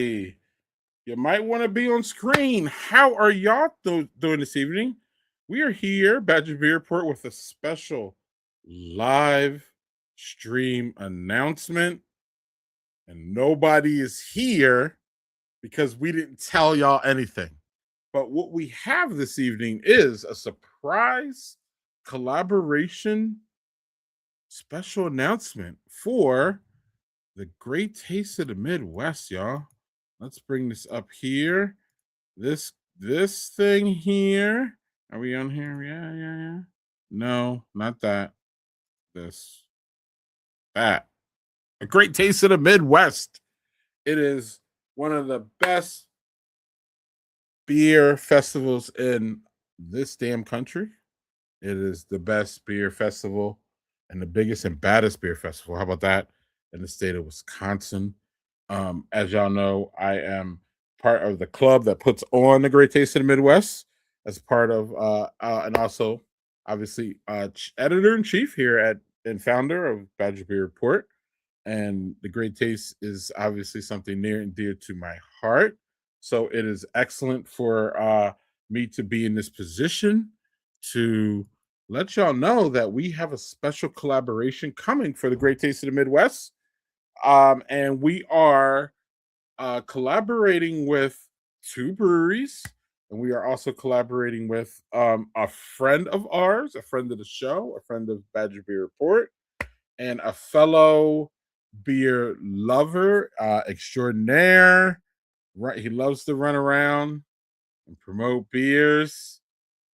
Hey, you might want to be on screen. How are y'all doing this evening? We are here, Badger Beer Report, with a special live stream announcement. And nobody is here because we didn't tell y'all anything. But what we have this evening is a surprise collaboration special announcement for the Great Taste of the Midwest, y'all. Let's bring this up here. This thing here. Are we on here? Yeah. No, not that. This. That. A Great Taste of the Midwest. It is one of the best beer festivals in this damn country. It is the best beer festival and the biggest and baddest beer festival. How about that? In the state of Wisconsin. As y'all know, I am part of the club that puts on the Great Taste of the Midwest as part of, and also obviously editor in chief here at and founder of Badger Beer Report. And the Great Taste is obviously something near and dear to my heart. So it is excellent for me to be in this position to let y'all know that we have a special collaboration coming for the Great Taste of the Midwest. And we are collaborating with two breweries, and we are also collaborating with a friend of ours, a friend of the show, a friend of Badger Beer Report, and a fellow beer lover extraordinaire. Right, he loves to run around and promote beers,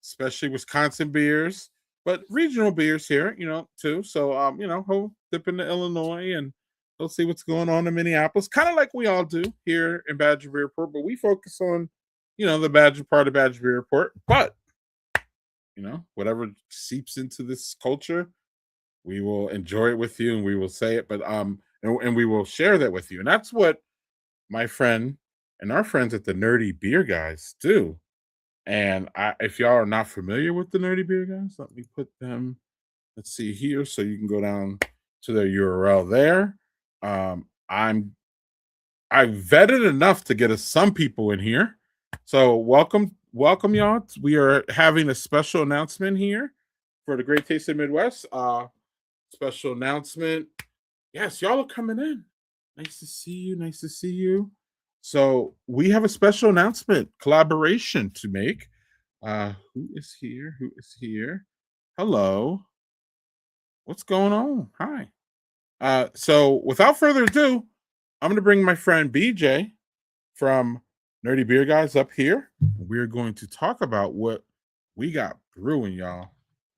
especially Wisconsin beers, but regional beers here, too. So, he'll dip into Illinois and he'll see what's going on in Minneapolis, kind of like we all do here in Badger Beer Report. But we focus on, the Badger part of Badger Beer Report. But whatever seeps into this culture, we will enjoy it with you, and we will say it. But and we will share that with you, and that's what my friend and our friends at the Nerdy Beer Guys do. And if y'all are not familiar with the Nerdy Beer Guys, let me put them. Let's see here, so you can go down to their URL there. I vetted enough to get us some people in here. So welcome, y'all. We are having a special announcement here for the Great Taste of the Midwest. Special announcement. Yes, y'all are coming in. Nice to see you. Nice to see you. So we have a special announcement, collaboration to make. Who is here? Who is here? Hello. What's going on? Hi. So without further ado, I'm gonna bring my friend BJ from Nerdy Beer Guys up here. We're going to talk about what we got brewing, y'all.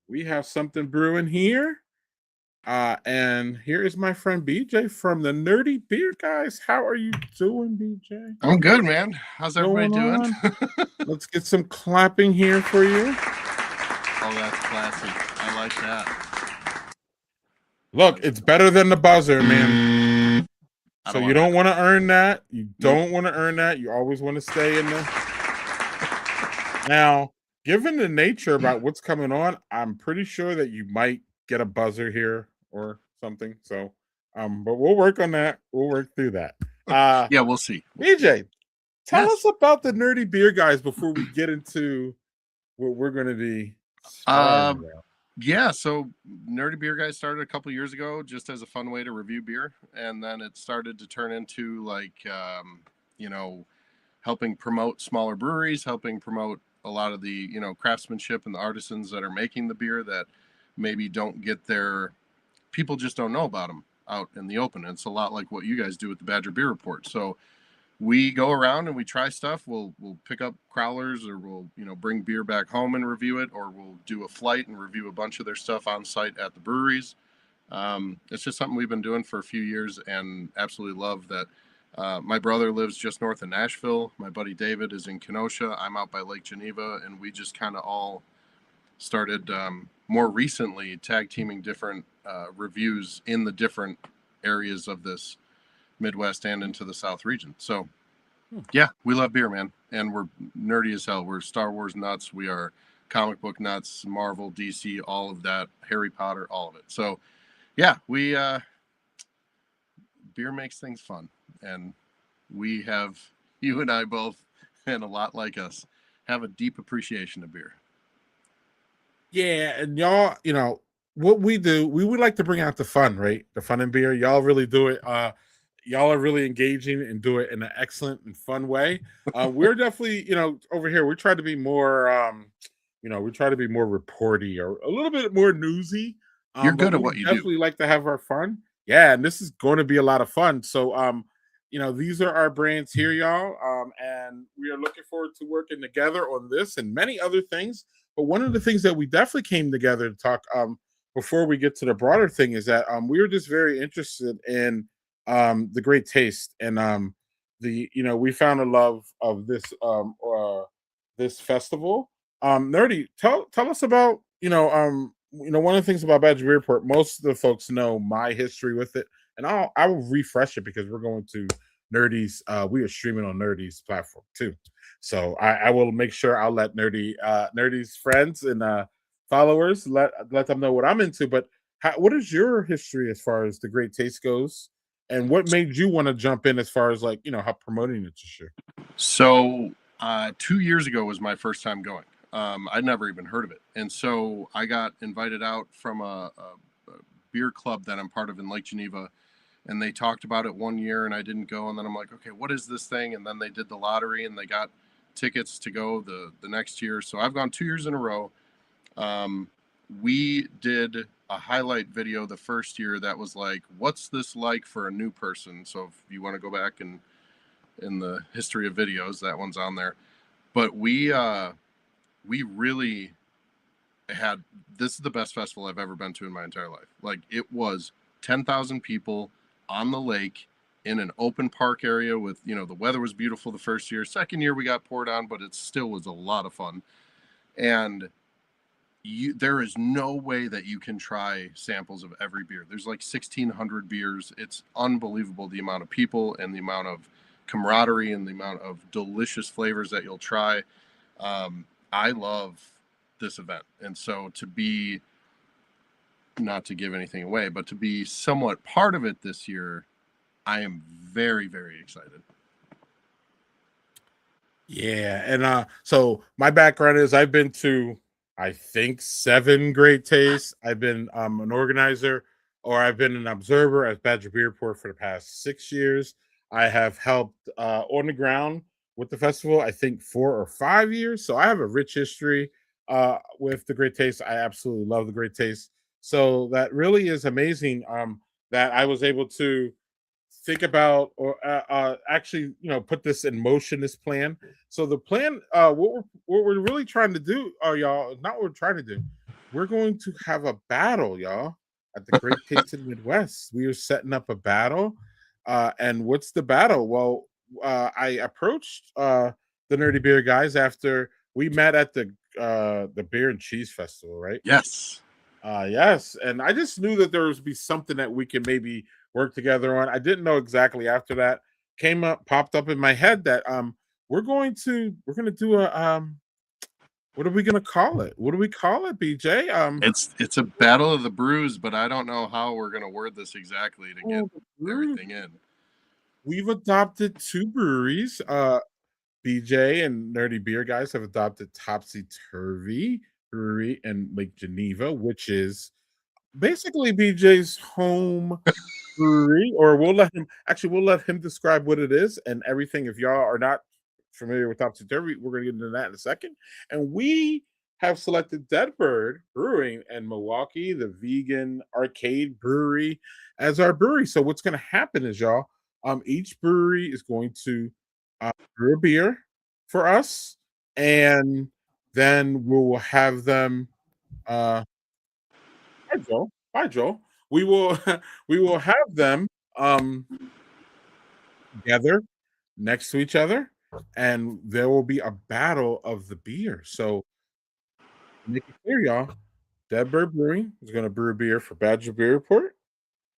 We have something brewing here. And here is my friend BJ from the Nerdy Beer Guys. How are you doing, BJ? I'm good, man. How's everybody doing? Let's get some clapping here for you. Oh, that's classy. I like that. Look, it's better than the buzzer, man. So you don't want to earn that. You don't want to earn that. You always want to stay in the. Now, given the nature about what's coming on, I'm pretty sure that you might get a buzzer here or something. So, but we'll work on that. We'll work through that. Yeah, we'll see. BJ, tell us about the Nerdy Beer Guys before we get into what we're going to be. Yeah, so Nerdy Beer Guys started a couple years ago just as a fun way to review beer, and then it started to turn into helping promote smaller breweries, helping promote a lot of the craftsmanship and the artisans that are making the beer that maybe don't get their people just don't know about them out in the open. And it's a lot like what you guys do with the Badger Beer Report. So we go around and we try stuff. We'll pick up crowlers, or we'll bring beer back home and review it, or we'll do a flight and review a bunch of their stuff on site at the breweries. It's just something we've been doing for a few years and absolutely love that. My brother lives just north of Nashville. My buddy David is in Kenosha. I'm out by Lake Geneva, and we just kind of all started more recently tag teaming different reviews in the different areas of this Midwest and into the South region. So yeah, we love beer, man, and we're nerdy as hell. We're Star Wars nuts. We are comic book nuts, Marvel, DC, all of that, Harry Potter, all of it. So yeah, we beer makes things fun, and we have, you and I both, and a lot like us, have a deep appreciation of beer. Yeah, and y'all, what we do, we would like to bring out the fun, right? The fun in beer. Y'all really do it. Y'all are really engaging and do it in an excellent and fun way. We're definitely, over here, we try to be more we try to be more reporty or a little bit more newsy. You're But good at we what you do. definitely like to have our fun. Yeah, and this is going to be a lot of fun. So these are our brands here, y'all. And we are looking forward to working together on this and many other things. But one of the things that we definitely came together to talk before we get to the broader thing is that we were just very interested in the great taste and we found a love of this festival. Nerdy, tell us about one of the things about Badger Beerport. Most of the folks know my history with it, and I will refresh it because we're going to Nerdy's. We are streaming on Nerdy's platform too, so I will make sure I'll let Nerdy's friends and followers let them know what I'm into. But what is your history as far as the Great Taste goes, and what made you want to jump in as far as how promoting it this year? So, 2 years ago was my first time going. I'd never even heard of it. And so I got invited out from a beer club that I'm part of in Lake Geneva. And they talked about it one year and I didn't go. And then I'm like, okay, what is this thing? And then they did the lottery and they got tickets to go the next year. So I've gone 2 years in a row. Um, we did a highlight video the first year that was like, what's this like for a new person? So if you want to go back and in the history of videos, that one's on there. But we really had, this is the best festival I've ever been to in my entire life. Like, it was 10,000 people on the lake in an open park area with, the weather was beautiful the first year. Second year we got poured on, but it still was a lot of fun. And there is no way that you can try samples of every beer. There's like 1,600 beers. It's unbelievable the amount of people and the amount of camaraderie and the amount of delicious flavors that you'll try. I love this event. And so to be, not to give anything away, but to be somewhat part of it this year, I am very, very excited. Yeah, and so my background is I've been to I think 7 Great Tastes. I've been an organizer or I've been an observer at Badger Beerport for the past 6 years. I have helped on the ground with the festival, I think 4 or 5 years. So I have a rich history with the Great Taste. I absolutely love the Great Taste. So that really is amazing that I was able to think about or actually put this in motion, this plan. So the plan, what we're really trying to do, y'all, not what we're trying to do, we're going to have a battle, y'all, at the Great Tasted Midwest. We are setting up a battle. And what's the battle? Well, I approached the Nerdy Beer guys after we met at the Beer and Cheese Festival, right? Yes. Yes, and I just knew that there was be something that we can maybe work together on. I didn't know exactly after that popped up in my head that we're going to do a what are we going to call it? What do we call it, BJ? It's a battle of the brews, but I don't know how we're going to word this exactly to get everything in. We've adopted 2 breweries. BJ and Nerdy Beer guys have adopted Topsy Turvy Brewery in Lake Geneva, which is basically BJ's home brewery, or we'll let him describe what it is and everything. If y'all are not familiar with Topsy Turvy, we're gonna get into that in a second. And we have selected Deadbird Brewing in Milwaukee, the vegan arcade brewery, as our brewery. So what's gonna happen is, y'all, each brewery is going to brew a beer for us, and then we will have them hi Joel. Hi Joel. We will we will have them together next to each other, and there will be a battle of the beer. So make it clear, y'all. Deadbird Brewing is going to brew a beer for Badger Beer Report.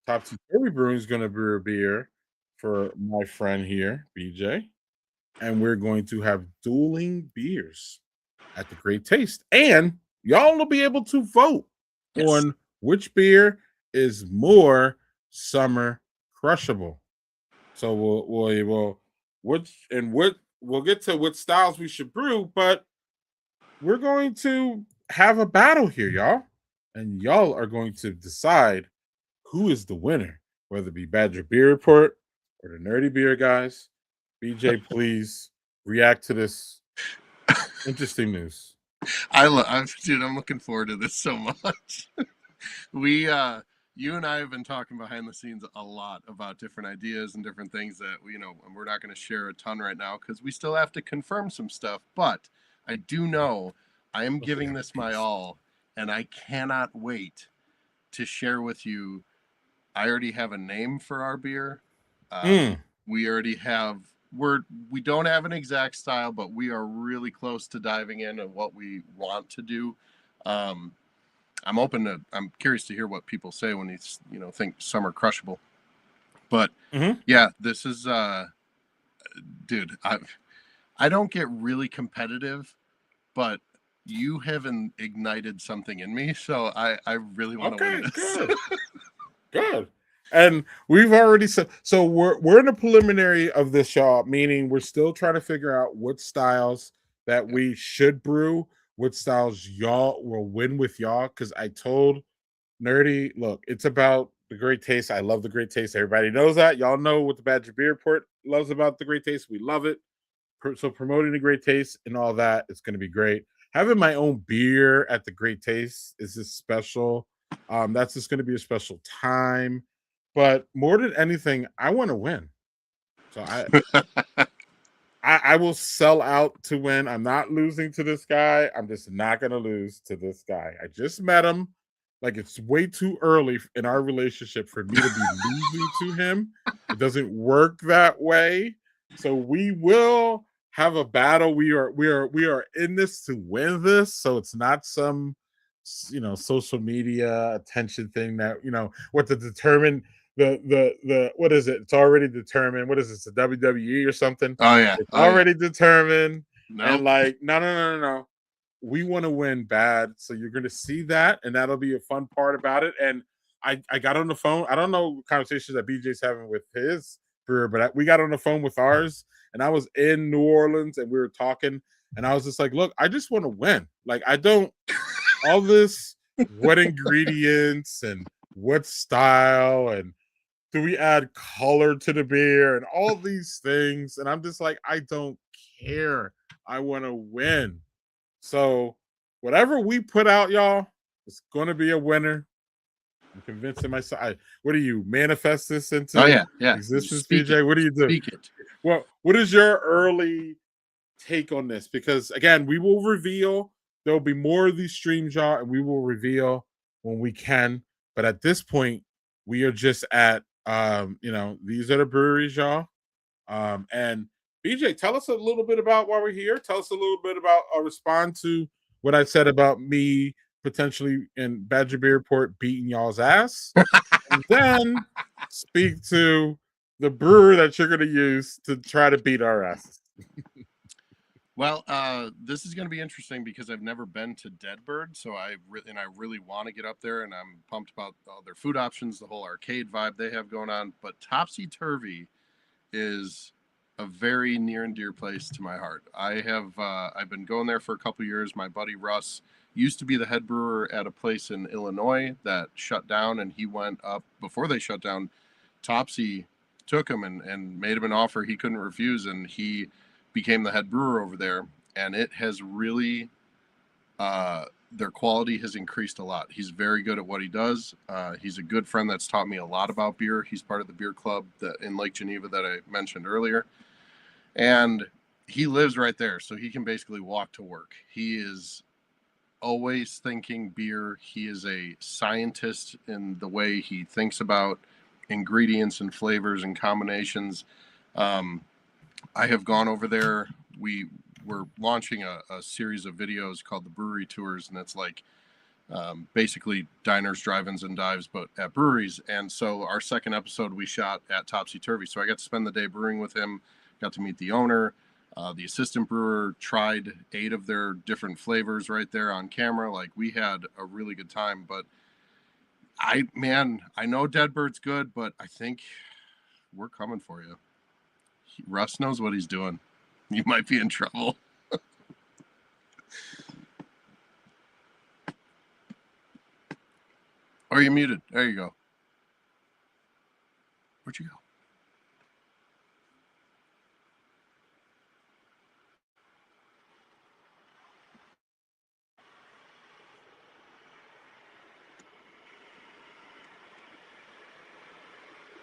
Topsy Turvy Brewing is going to brew a beer for my friend here, BJ. And we're going to have dueling beers at the Great Taste. And y'all will be able to vote on which beer is more summer crushable. So we'll what we'll get to what styles we should brew, but we're going to have a battle here, y'all. And y'all are going to decide who is the winner, whether it be Badger Beer Report or the Nerdy Beer guys. BJ, please react to this interesting news. Dude, I'm looking forward to this so much. we You and I have been talking behind the scenes a lot about different ideas and different things that we're not going to share a ton right now because we still have to confirm some stuff. But I do know I am giving this my all, and I cannot wait to share with you. I already have a name for our beer. We already have we don't have an exact style, but we are really close to diving in on what we want to do. Um, I'm curious to hear what people say when they think Summer Crushable. But yeah, this is dude, I don't get really competitive, but you have ignited something in me, so I really want to win this. Good. And we've already said so we're in the preliminary of this, y'all, meaning we're still trying to figure out what styles that we should brew, what styles y'all will win with y'all. Cause I told Nerdy, look, it's about the great taste. I love the great taste. Everybody knows that. Y'all know what the Badger Beer Report loves about the great taste. We love it. So promoting the great taste and all that is going to be great. Having my own beer at the great taste is just special. That's just going to be a special time. But more than anything, I want to win. So I will sell out to win. I'm not losing to this guy. I'm just not going to lose to this guy. I just met him. Like, it's way too early in our relationship for me to be losing to him. It doesn't work that way. So we will have a battle. We are in this to win this. So it's not some social media attention thing that what to determine the what is it? It's already determined. What is this? The WWE or something? Oh yeah, it's already determined. Nope. And like, no. We want to win bad, so you're going to see that, and that'll be a fun part about it. And I got on the phone. I don't know conversations that BJ's having with his brewer, but we got on the phone with ours, and I was in New Orleans, and we were talking, and I was just like, "Look, I just want to win. Like, I don't all this what ingredients and what style and do we add color to the beer and all these things." And I'm just like, I don't care. I want to win. So whatever we put out, y'all, it's going to be a winner. I'm convincing myself. What do you manifest this into existence, BJ? What do you do? Speak it. Well, what is your early take on this? Because again, we will reveal. There'll be more of these streams, y'all, and we will reveal when we can. But at this point, we are just at these are the breweries, y'all. And BJ, tell us a little bit about why we're here. Tell us a little bit about respond to what I said about me potentially in Badger Beer Report beating y'all's ass. And then speak to the brewer that you're going to use to try to beat our asses. Well, this is going to be interesting because I've never been to Deadbird, so I really want to get up there, and I'm pumped about all their food options, the whole arcade vibe they have going on. But Topsy Turvy is a very near and dear place to my heart. I've been going there for a couple years. My buddy Russ used to be the head brewer at a place in Illinois that shut down, and he went up before they shut down. Topsy took him and made him an offer he couldn't refuse, and he became the head brewer over there. And it has really their quality has increased a lot. He's very good at what he does. He's a good friend that's taught me a lot about beer. He's part of the beer club in Lake Geneva that I mentioned earlier. And he lives right there, so he can basically walk to work. He is always thinking beer. He is a scientist in the way he thinks about ingredients and flavors and combinations. I have gone over there. We're launching a series of videos called the Brewery Tours, and it's like basically diners, drive-ins, and dives, but at breweries. And so our second episode we shot at Topsy Turvy. So I got to spend the day brewing with him, got to meet the owner, the assistant brewer, tried 8 of their different flavors right there on camera. Like, we had a really good time. But I know Deadbird's good, but I think we're coming for you. Russ knows what he's doing. You might be in trouble. Or you're muted. There you go. Where'd you go?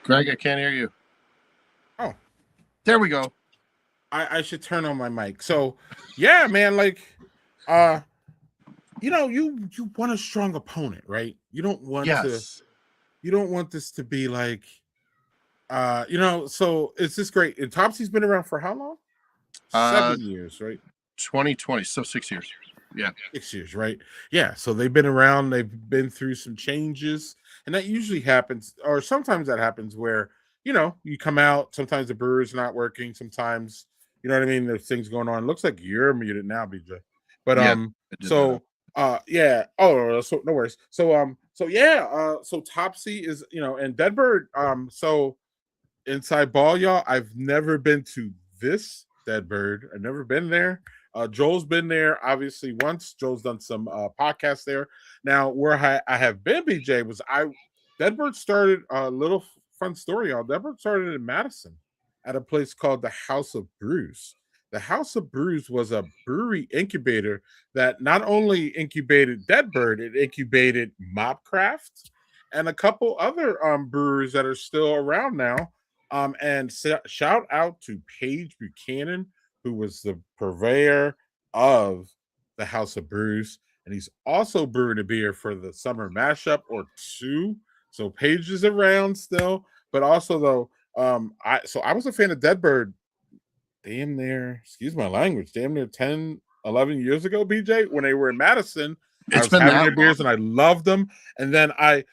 Greg, I can't hear you. Oh, there we go. I should turn on my mic. So, yeah, man, like, you know, you want a strong opponent, right? You don't want this to be like, you know. So it's just great. And Topsy's been around for how long? 7 years, right? 2020, so 6 years. Yeah, 6 years, right? Yeah. So they've been around. They've been through some changes, and that usually happens, or sometimes that happens where you come out. Sometimes the brewer's not working. Sometimes you know what I mean. There's things going on. It looks like you're muted now, BJ. But Yeah, so yeah. Oh, so no worries. So yeah. So Topsy is and Deadbird. So inside ball, y'all. I've never been to this Deadbird. I've never been there. Joel's been there obviously once. Joel's done some podcasts there. Now, where I have been, BJ, was Deadbird started a little fun story, y'all. Deadbird started in Madison at a place called the House of Brews. The House of Brews was a brewery incubator that not only incubated Deadbird, it incubated Mobcraft and a couple other brewers that are still around now. And shout out to Paige Buchanan, who was the purveyor of the House of Brews, and he's also brewing a beer for the summer mashup or two. So Paige is around still, but also though, I was a fan of Deadbird damn near, excuse my language, damn near 10, 11 years ago, BJ, when they were in Madison. I was having their beers and I loved them. And then I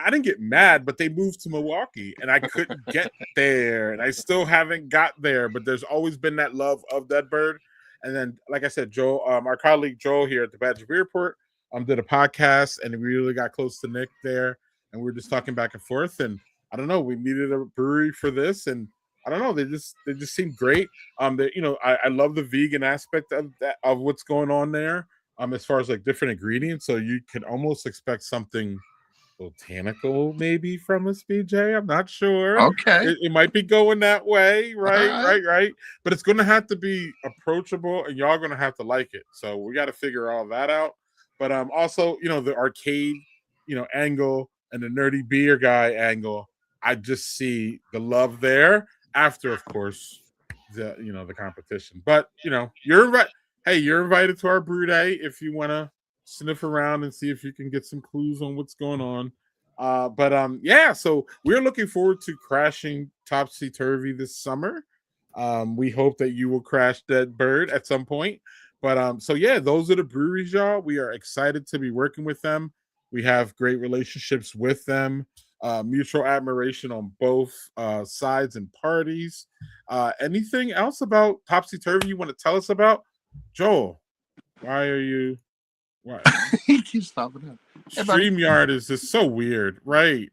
didn't get mad, but they moved to Milwaukee and I couldn't get there. And I still haven't got there, but there's always been that love of Deadbird. And then, like I said, Joel, our colleague Joel here at the Badger Beer Report, did a podcast and we really got close to Nick there. And we were just talking back and forth. And I don't know, we needed a brewery for this. And I don't know, they just seem great. I love the vegan aspect of that, of what's going on there. As far as like different ingredients, so you could almost expect something botanical maybe from us, BJ. I'm not sure. Okay, it might be going that way, right. But it's going to have to be approachable, and y'all going to have to like it. So we got to figure all that out. But also, the arcade, angle and the nerdy beer guy angle. I just see the love there. After, of course, the competition. But you're right. Hey, you're invited to our brew day if you want to sniff around and see if you can get some clues on what's going on. Yeah, so we're looking forward to crashing Topsy Turvy this summer. We hope that you will crash Deadbird at some point. But so yeah, those are the breweries, y'all. We are excited to be working with them. We have great relationships with them. Mutual admiration on both sides and parties. Anything else about Topsy Turvy you want to tell us about? Joel, why are you? Why? He keeps stopping up. StreamYard is just so weird. Right.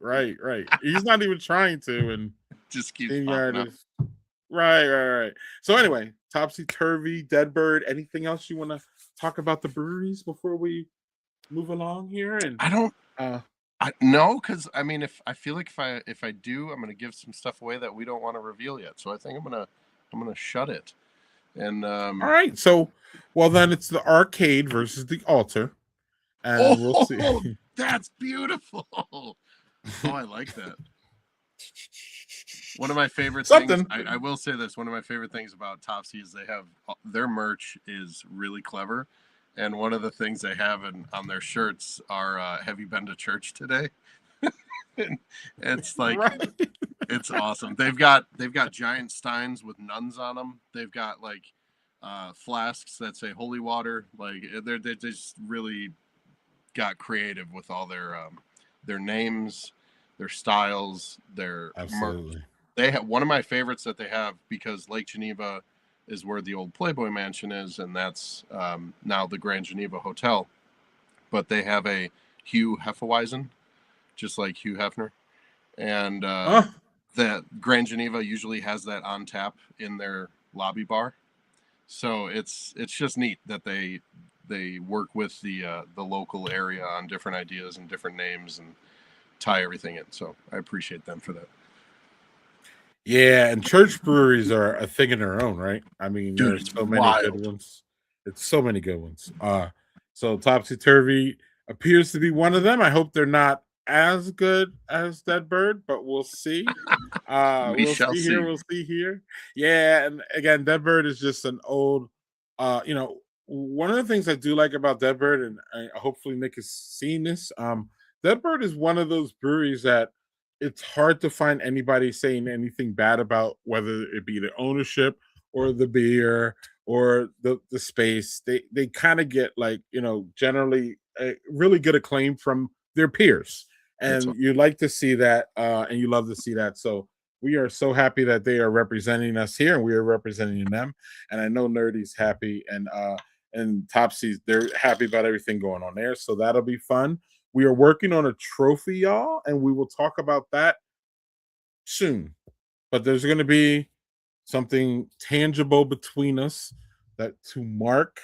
He's not even trying to, and just keeps StreamYard is right. So anyway, Topsy Turvy, Deadbird. Anything else you want to talk about the breweries before we move along here? And I don't. No, because I mean, if I do, I'm gonna give some stuff away that we don't want to reveal yet. So I think I'm gonna shut it. And all right, so well then it's the arcade versus the altar, and we'll see. That's beautiful. Oh, I like that. One of my favorite things. I will say this. One of my favorite things about Topsy is they have their merch is really clever, and one of the things they have on their shirts are "Have you been to church today?" It's like it's awesome. They've got giant steins with nuns on them. They've got like flasks that say holy water. Like they just really got creative with all their names, their styles, their absolutely. Merch. They have one of my favorites that they have because Lake Geneva is where the old Playboy Mansion is, and that's now the Grand Geneva Hotel. But they have a Hugh Hefeweizen, just like Hugh Hefner, and that Grand Geneva usually has that on tap in their lobby bar. So it's just neat that they work with the local area on different ideas and different names and tie everything in. So I appreciate them for that. Yeah, and church breweries are a thing in their own, right? I mean, Dude, there's it's so many good wild. ones. It's so many good ones. So Topsy Turvy appears to be one of them. I hope they're not as good as Dead Bird, but we'll see. We We'll shall see here. see. We'll see here. Yeah, and again, Dead Bird is just an old. One of the things I do like about Dead Bird, and hopefully Nick has seen this. Dead Bird is one of those breweries that it's hard to find anybody saying anything bad about, whether it be the ownership or the beer or the space. They kind of get, like, generally a really good acclaim from their peers, That's and you like to see that, and you love to see that. So we are so happy that they are representing us here, and we are representing them. And I know Nerdy's happy, and Topsy's, they're happy about everything going on there. So that'll be fun. We are working on a trophy, y'all, and we will talk about that soon. But there's going to be something tangible between us, that to mark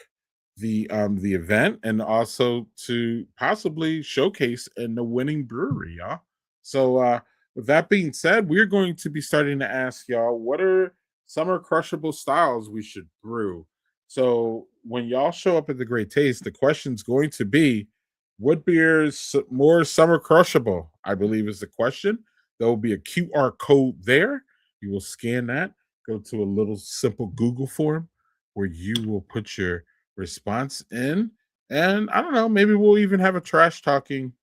the event, and also to possibly showcase in the winning brewery, y'all. So with that being said, we're going to be starting to ask y'all, what are summer crushable styles we should brew. So when y'all show up at the Great Taste, the question's going to be, what beer is more summer crushable? I believe is the question. There will be a QR code there. You will scan that, go to a little simple Google form where you will put your response in. And I don't know, maybe we'll even have a trash talking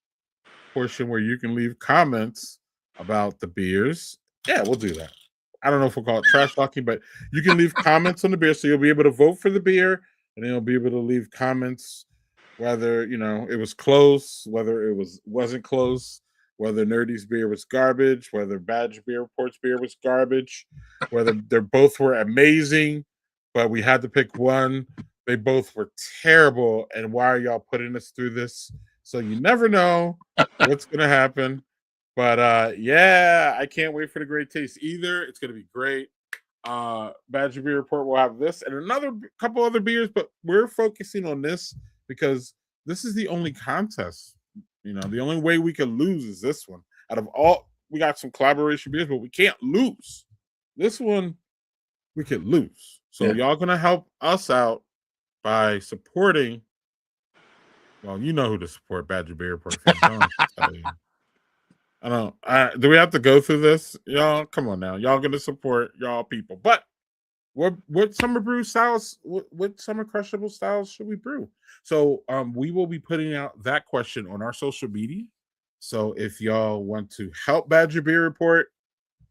portion where you can leave comments about the beers. Yeah, we'll do that. I don't know if we'll call it trash talking, but you can leave comments on the beer. So you'll be able to vote for the beer, and then you'll be able to leave comments whether it was close, whether wasn't close, whether Nerdy's beer was garbage, whether Badge Beer Report's beer was garbage, whether they're both were amazing, but we had to pick one. They both were terrible, and why are y'all putting us through this? So you never know what's gonna happen. But yeah, I can't wait for the Great Taste either. It's gonna be great. Badger Beer Report will have this and another couple other beers, but we're focusing on this because this is the only contest. The only way we can lose is this one. Out of all, we got some collaboration beers, but we can't lose. This one we could lose. So Yeah. y'all gonna help us out by supporting. Well, you know who to support, Badger Beer Report. If you don't, I'll tell you. I don't. Do we have to go through this, y'all? Come on now, y'all gonna support y'all people. But what summer brew styles? What summer crushable styles should we brew? So we will be putting out that question on our social media. So if y'all want to help Badger Beer Report,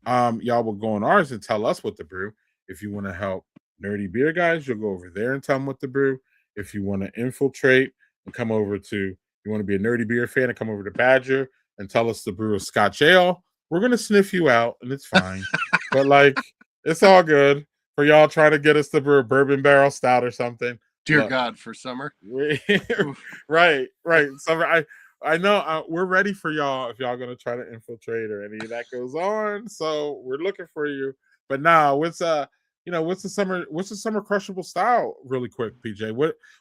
y'all will go on ours and tell us what to brew. If you want to help Nerdy Beer Guys, you'll go over there and tell them what to brew. If you want to infiltrate and come over to, you want to be a Nerdy Beer fan and come over to Badger and tell us to brew a Scotch Ale, we're gonna sniff you out and it's fine. But like, it's all good for y'all trying to get us to brew a bourbon barrel stout or something. Dear Look, God, for summer. right. Summer, I know we're ready for y'all if y'all gonna try to infiltrate or any of that goes on. So we're looking for you. But now, what's the summer crushable style? Really quick, PJ.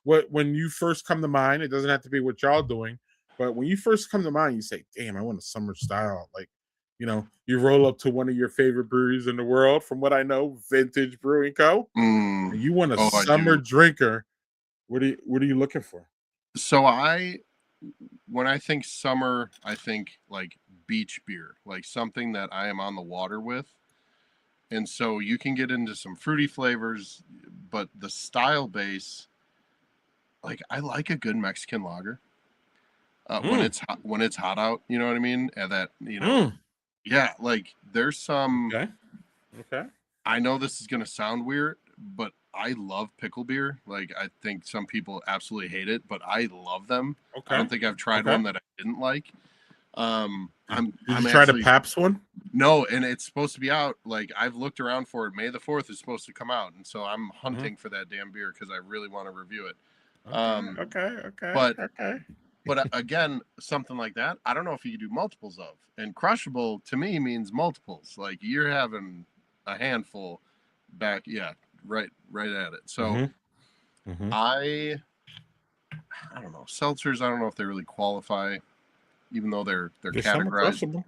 What when you first come to mind? It doesn't have to be what y'all doing, but when you first come to mind, you say, "Damn, I want a summer style." Like, you roll up to one of your favorite breweries in the world. From what I know, Vintage Brewing Co. And you want a Oh, I summer do. drinker. What are you looking for? So when I think summer, I think like beach beer, like something that I am on the water with. And so you can get into some fruity flavors, but the style base, like I like a good Mexican lager. When Mm, it's hot out, you know what I mean? And that, mm. yeah, like there's some. Okay. Okay. I know this is gonna sound weird, but I love pickle beer. Like I think some people absolutely hate it, but I love them. I Okay. don't think I've tried Okay. one that I didn't like. Did I'm you try the actually Paps one? no, and it's supposed to be out. Like I've looked around for it. May the 4th is supposed to come out, and so I'm Mhm. hunting for that damn beer because I really want to review it. Okay. Um, Okay. Okay. but Okay. But again, something like that, I don't know if you could do multiples of. And crushable to me means multiples. Like you're having a handful back, yeah, right at it. So Mm-hmm. I don't know. Seltzers, I don't know if they really qualify, even though they're Some are categorized. crushable.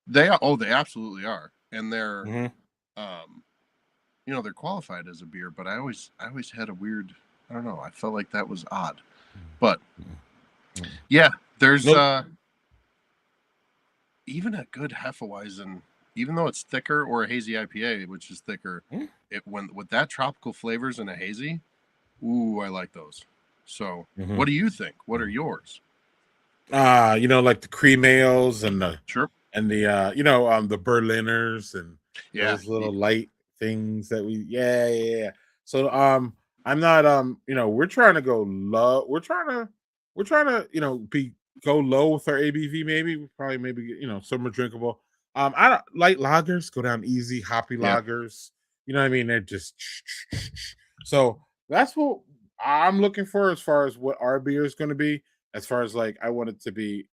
They are, oh, they absolutely are. And they're Mm-hmm. they're qualified as a beer, but I always had a weird, I don't know, I felt like that was odd. But yeah, there's Nope. Even a good Hefeweizen, even though it's thicker, or a hazy IPA, which is thicker, it when with that tropical flavors in a hazy, ooh, I like those. So, what do you think? What are yours? Like the cream ales and the Sure. the Berliners and Yeah. those little light things that yeah. So I'm not we're trying to go low. We're trying to be go low with our ABV, maybe some are drinkable. I don't light lagers go down easy, hoppy Yeah. lagers. You know what I mean? They're just so that's what I'm looking for as far as what our beer is going to be. As far as like, I want it to be,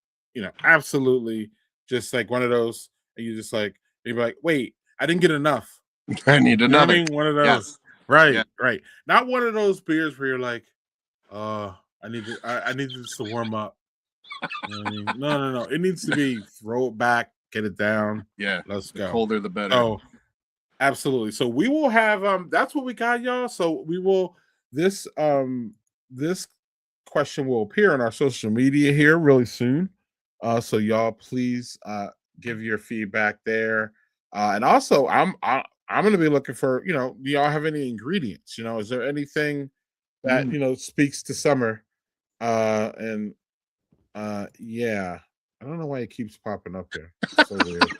absolutely just like one of those, and you just like, you're like, wait, I didn't get enough. I need You know what I another. mean? One of Yes. those. Right, right. Not one of those beers where you're like, I need this to warm up. You know what I mean? No. It needs to be throw it back, get it down. Yeah. Let's The go. colder the better. Oh, absolutely. So we will have that's what we got, y'all. So we will this question will appear on our social media here really soon. So y'all please give your feedback there. And also I'm gonna be looking for, do y'all have any ingredients? Is there anything that speaks to summer? And yeah. I don't know why it keeps popping up there. It's so weird.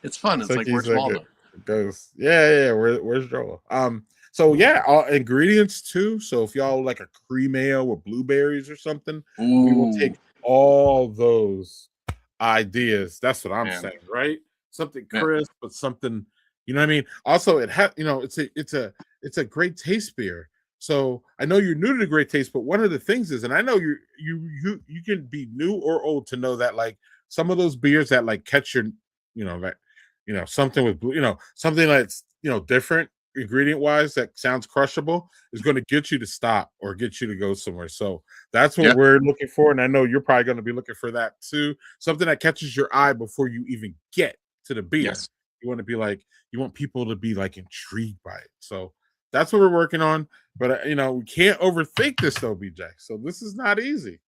It's fun. It's like where's Waldo? It goes, yeah. Where's Joel? So yeah, ingredients too. So if y'all like a cream ale with blueberries or something, we will take all those ideas. That's what I'm saying, right? Something crisp, but something, you know what I mean? Also, it has, it's a great taste beer. So I know you're new to the great taste, but one of the things is, and I know you can be new or old to know that like some of those beers that like catch your, like something with something that's different ingredient wise that sounds crushable is going to get you to stop or get you to go somewhere. So that's what we're looking for, and I know you're probably going to be looking for that too. Something that catches your eye before you even get to the beer. Yes. You want to be like, you want people to be like intrigued by it. So that's what we're working on. But we can't overthink this though, BJ. So this is not easy.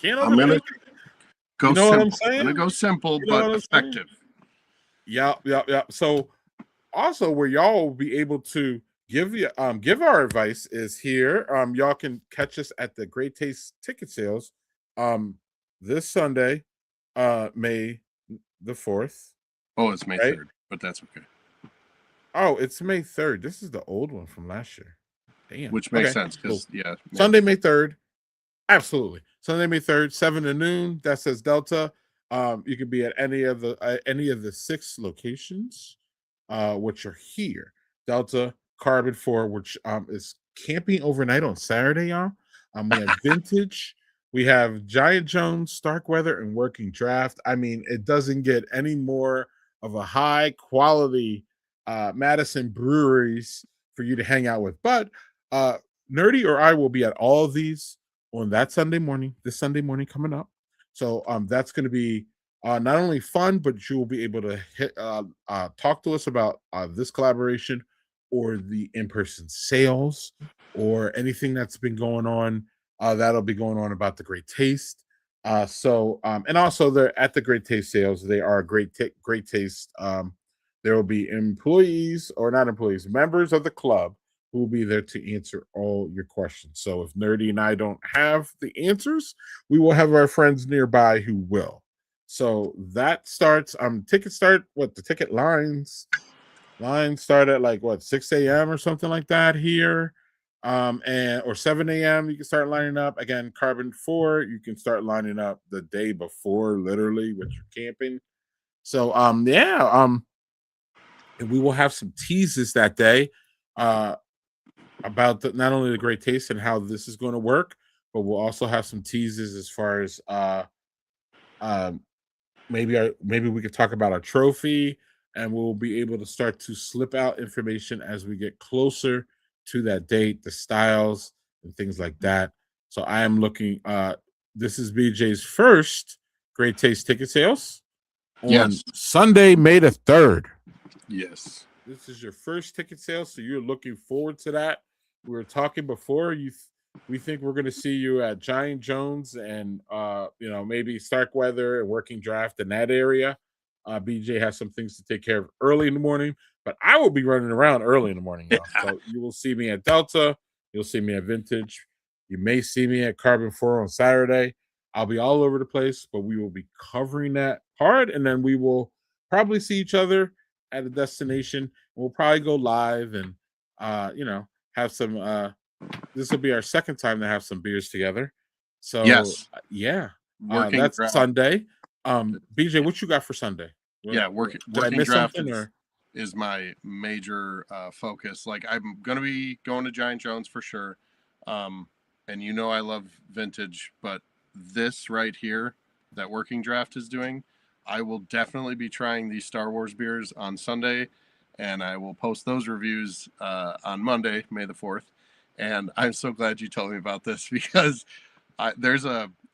Can't overthink. I'm gonna go simple. What I'm saying? I'm gonna go simple but effective. Yeah. So also where y'all will be able to give our advice is here. Y'all can catch us at the Great Taste ticket sales this Sunday, May the 4th. Oh, it's May 3rd, but that's okay. Oh, it's May 3rd. This is the old one from last year. Damn. Which makes sense because Sunday, May 3rd. Absolutely. Sunday, May 3rd, 7 to noon. That says Delta. You can be at any of the 6 locations which are here. Delta, Carbon 4, which is camping overnight on Saturday, y'all. We have Vintage, we have Giant Jones, Starkweather, and Working Draft. I mean, it doesn't get any more of a high quality Madison breweries for you to hang out with. But Nerdy or I will be at all of these on that Sunday morning, this Sunday morning coming up. So that's going to be not only fun, but you will be able to talk to us about this collaboration or the in-person sales or anything that's been going on. That'll be going on about the Great Taste. And also they're at the Great Taste sales. They are great taste. There will be employees or not employees, members of the club who will be there to answer all your questions. So if Nerdy and I don't have the answers, we will have our friends nearby who will. So that starts tickets start the ticket lines start at like 6 a.m. or something like that here. Or 7 a.m. you can start lining up. Again, Carbon 4, you can start lining up the day before, literally, with your camping. So and we will have some teases that day about not only the Great Taste and how this is going to work, but we'll also have some teases as far as um, maybe we could talk about our trophy, and we'll be able to start to slip out information as we get closer to that date, the styles and things like that. So I am looking. This is BJ's first Great Taste ticket sales on Yes. Sunday, May the 3rd. Yes. This is your first ticket sale, so you're looking forward to that. We were talking before. We think we're going to see you at Giant Jones and maybe Starkweather and Working Draft in that area. BJ has some things to take care of early in the morning, but I will be running around early in the morning, y'all. So you will see me at Delta. You'll see me at Vintage. You may see me at Carbon 4 on Saturday. I'll be all over the place, but we will be covering that hard, and then we will probably see each other at a destination. We'll probably go live and have some this will be our second time to have some beers together. So Yes. Yeah. Working That's draft. Sunday. BJ, what you got for Sunday? Yeah, Did working I miss draft something or is my major focus. Like I'm gonna be going to Giant Jones for sure. And you know I love vintage, but this right here that Working Draft is doing, I will definitely be trying these Star Wars beers on Sunday, and I will post those reviews on Monday, May the 4th. And I'm so glad you told me about this because I'm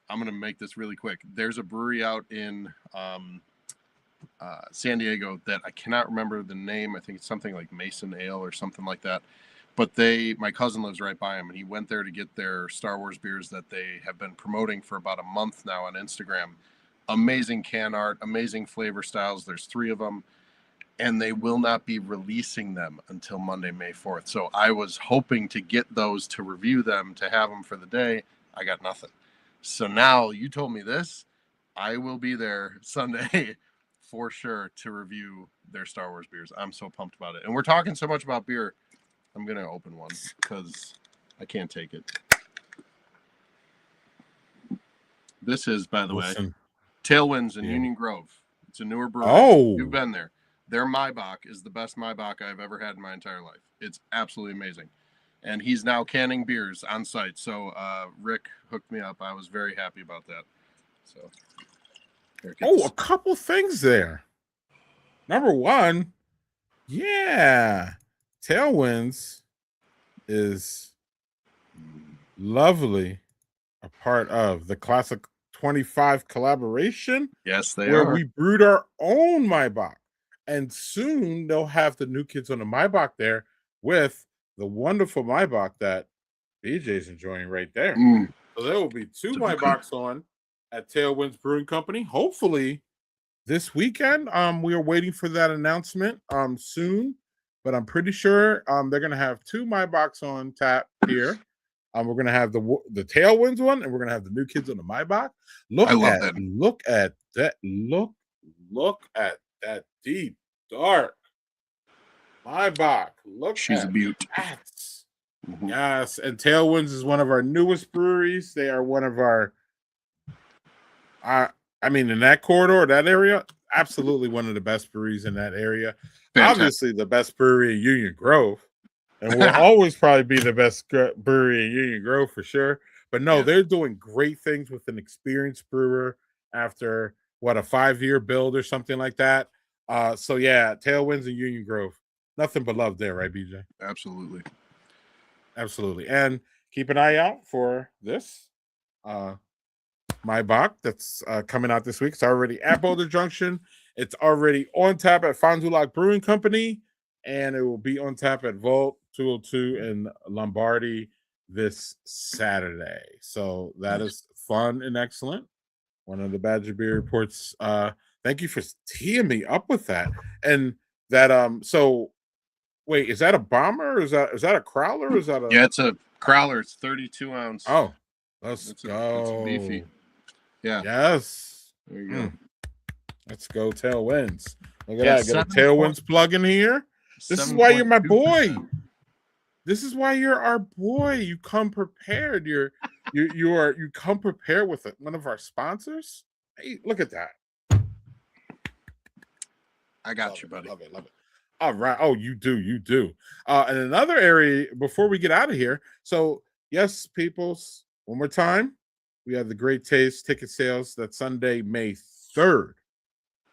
gonna make this really quick. There's a brewery out in San Diego that I cannot remember the name. I think it's something like Mason Ale or something like that. But my cousin lives right by him, and he went there to get their Star Wars beers that they have been promoting for about a month now on Instagram. Amazing can art, amazing flavor styles. There's 3 of them, and they will not be releasing them until Monday, May 4th. So I was hoping to get those to review them, to have them for the day. I got nothing. So now you told me this. I will be there Sunday for sure to review their Star Wars beers. I'm so pumped about it. And we're talking so much about beer. I'm going to open one because I can't take it. This is, by the way, Tailwinds in Union Grove. It's a newer brewery. Oh, you've been there. Their Maibach is the best Maibach I've ever had in my entire life. It's absolutely amazing. And he's now canning beers on site. So Rick hooked me up. I was very happy about that. So, a couple things there. Number one, yeah, Tailwinds is lovely. A part of the Classic 25 collaboration. Yes, they where are. we brewed our own Maibach. And soon they'll have the New Kids on the Maibach there with the wonderful Maibach that BJ's enjoying right there. So there will be 2 Maibachs on at Tailwinds Brewing Company. Hopefully this weekend. We are waiting for that announcement soon, but I'm pretty sure they're gonna have 2 Maibachs on tap here. We're gonna have the Tailwinds one, and we're gonna have the New Kids on the Maibach. Look at that deep dark Maibach. She's a beaut. That. Yes, and Tailwinds is one of our newest breweries. They are one of our in that corridor, that area, absolutely one of the best breweries in that area. Fantastic. Obviously the best brewery in Union Grove. And will always probably be the best brewery in Union Grove for sure. But no, they're doing great things with an experienced brewer after a 5-year build or something like that. So yeah, Tailwinds in Union Grove. Nothing but love there, right, BJ? Absolutely. And keep an eye out for this. Maibach that's coming out this week. It's already at Boulder Junction. It's already on tap at Fond du Lac Brewing Company, and it will be on tap at Vault 202 in Lombardy this Saturday. So that is fun and excellent. One of the Badger Beer reports. Thank you for teeing me up with that. And that so wait, is that a bomber? Or is that a crowler? Or is that a it's a crowler. It's 32 ounce. Oh, let's go. It's beefy. Yeah. Yes. There you go. Let's go Tailwinds. Look at that. Get a Tailwinds plug in here. This is why you're my boy. This is why you're our boy. You come prepared. You come prepared with one of our sponsors. Hey, look at that. I got you, buddy. Love it. All right. Oh, you do. And another area before we get out of here. So yes, peoples, One more time. We have the Great Taste ticket sales. That's Sunday, May 3rd.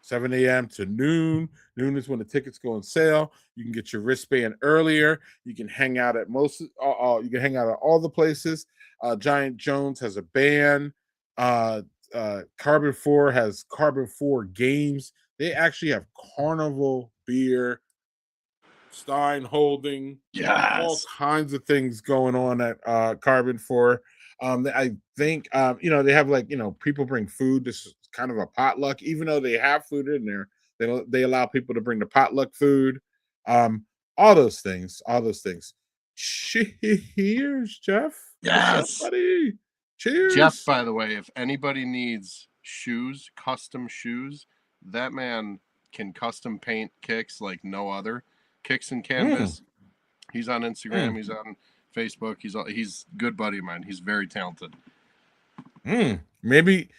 7 a.m. to noon. Noon is when the tickets go on sale. You can get your wristband earlier. You can hang out at you can hang out at all the places. Giant Jones has a band. Carbon 4 has Carbon 4 games. They actually have Carnival beer, Stein Holding, all Yes. kinds of things going on at Carbon 4. I think they have people bring food. This is kind of a potluck, even though they have food in there. They allow people to bring the potluck food. Um, all those things. Cheers, Jeff. What's up, Yes. buddy? Jeff, Cheers. by the way, if anybody needs shoes, custom shoes, that man can custom paint kicks like no other. Kicks and Canvas. He's on Instagram. He's on Facebook. He's a good buddy of mine. He's very talented. Maybe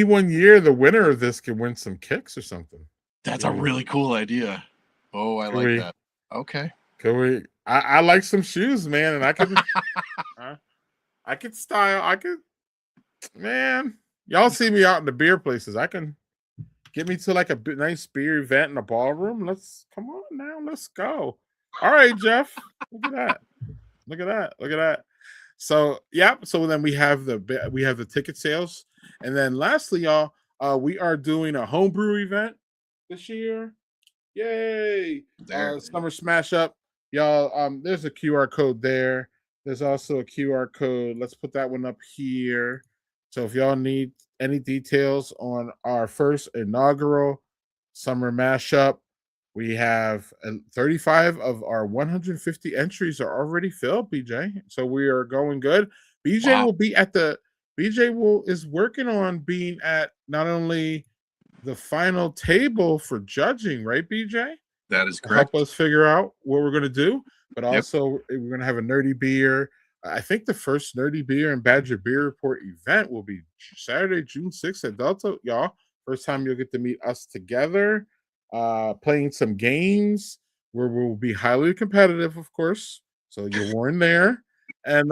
one year the winner of this can win some kicks or something. That's a really cool idea. Oh, I like that. Okay. Can we? I like some shoes, man, and I could I could style. Man. Y'all see me out in the beer places. I can get me to like a nice beer event in a ballroom. Come on now. Let's go. All right, Jeff. Look at that. So So then we have the ticket sales, and then lastly, y'all, we are doing a homebrew event this year. Yay! Summer Smash Up, y'all. There's a QR code there. There's also a QR code. Let's put that one up here. So if y'all need any details on our first inaugural summer mashup, we have 35 of our 150 entries are already filled, BJ. So we are going good. BJ will be at is working on being at not only the final table for judging, right, BJ? That is correct. Help us figure out what we're going to do, but also we're going to have a nerdy beer. I think the first Nerdy Beer and Badger Beer Report event will be Saturday, June 6th at Delta, y'all. First time you'll get to meet us together, playing some games where we'll be highly competitive, of course. So you're warned there. And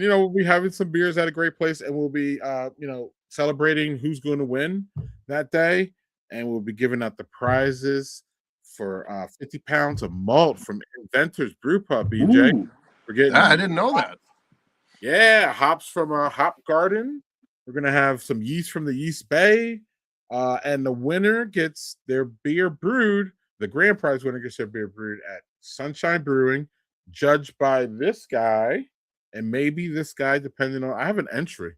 we'll be having some beers at a great place, and we'll be celebrating who's going to win that day. And we'll be giving out the prizes for 50 pounds of malt from Inventors Brew Pub, BJ. Ooh. I didn't know that. Yeah, hops from a hop garden. We're gonna have some yeast from the Yeast Bay, and the winner gets their beer brewed. The grand prize winner gets their beer brewed at Sunshine Brewing, judged by this guy, and maybe this guy, depending on. I have an entry,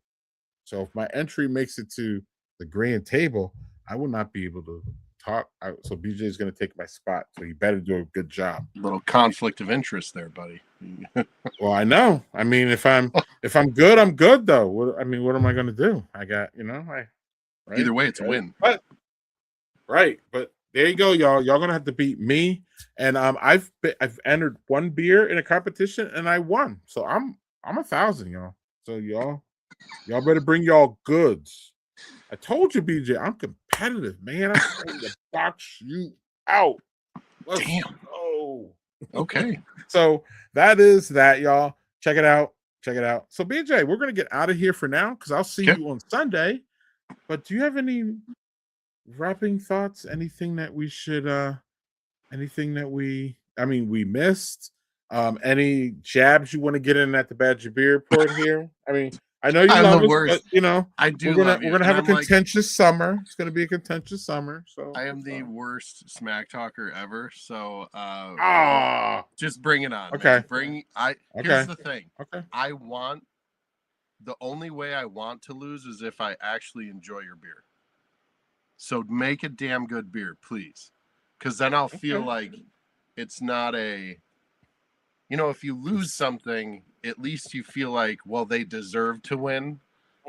so if my entry makes it to the grand table, I will not be able to talk. So BJ is going to take my spot. So you better do a good job. Little conflict of interest there, buddy. Well, I know. I mean, if I'm good, I'm good though. What am I going to do? I got right? Either way, it's a win. But there you go, y'all. Y'all gonna have to beat me. And I've entered one beer in a competition and I won. So I'm 1,000, y'all. So y'all better bring y'all goods. I told you, BJ, I'm competitive, man. I'm ready to box you out. Let's go. Okay. So that is that, y'all. Check it out. So BJ, we're gonna get out of here for now because I'll see you on Sunday. But do you have any wrapping thoughts? Anything that we should we missed? Any jabs you want to get in at the Badger Beer Report here? I mean, I know you love us, but I do. We're gonna have a contentious summer. It's gonna be a contentious summer. So I am the worst smack talker ever. So just bring it on. Okay. Here's the thing. Okay. The only way I want to lose is if I actually enjoy your beer. So make a damn good beer, please. Because then I'll feel like it's not if you lose something, at least you feel like, well, they deserve to win.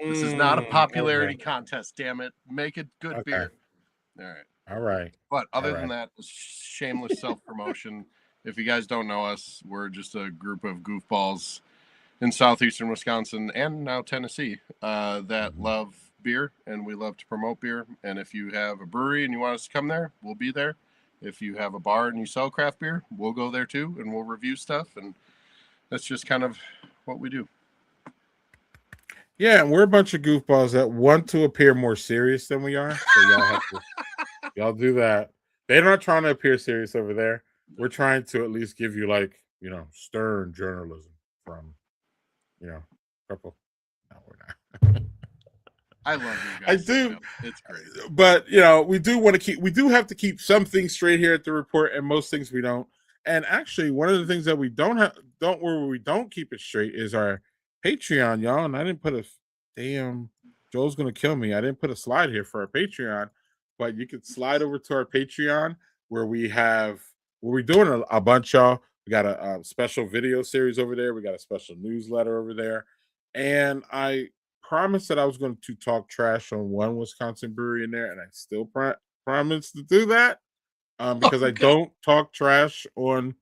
This is not a popularity contest, damn it. Make it good beer. All right. But other than that, shameless self-promotion. If you guys don't know us, we're just a group of goofballs in southeastern Wisconsin and now Tennessee that love beer, and we love to promote beer. And if you have a brewery and you want us to come there, we'll be there. If you have a bar and you sell craft beer, we'll go there too, and we'll review stuff. And that's just kind of what we do. Yeah, and we're a bunch of goofballs that want to appear more serious than we are. So y'all have to y'all do that. They're not trying to appear serious over there. We're trying to at least give you like, stern journalism from, a couple. No, we're not. I love your I guys' do, setup. It's great. but we do want to we do have to keep some things straight here at the report, and most things we don't. And actually, one of the things that we don't where we don't keep it straight is our Patreon, y'all. And I didn't put a damn. Joel's gonna kill me. I didn't put a slide here for our Patreon, but you could slide over to our Patreon where we're doing a bunch, y'all. We got a special video series over there. We got a special newsletter over there, and I promised that I was going to talk trash on one Wisconsin brewery in there, and I still promise to do that because I Okay. don't talk trash on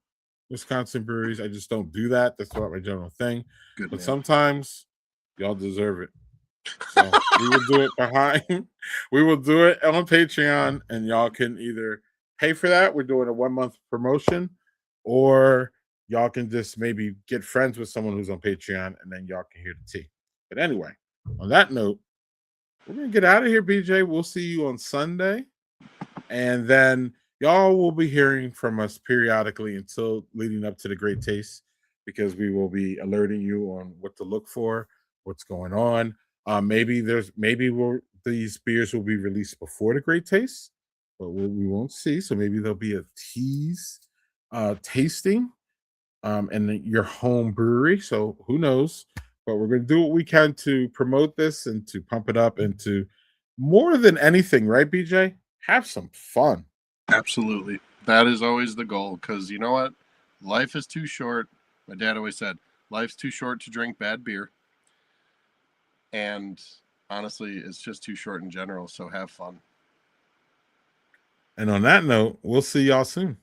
Wisconsin breweries. I just don't do that. That's not my general thing. Good But man. sometimes y'all deserve it. So we will do it we will do it on Patreon, and y'all can either pay for that. We're doing a 1 month promotion, or y'all can just maybe get friends with someone who's on Patreon, and then y'all can hear the tea. But anyway, on that note, we're gonna get out of here, BJ. We'll see you on Sunday, and then y'all will be hearing from us periodically until leading up to the Great Taste, because we will be alerting you on what to look for, what's going on. Maybe these beers will be released before the Great Taste, but we won't see. So maybe there'll be a tease tasting in your home brewery. So who knows? But we're going to do what we can to promote this and to pump it up and to, more than anything, right, BJ? Have some fun. Absolutely. That is always the goal, because you know what? Life is too short. My dad always said, life's too short to drink bad beer. And honestly, it's just too short in general. So have fun. And on that note, we'll see y'all soon.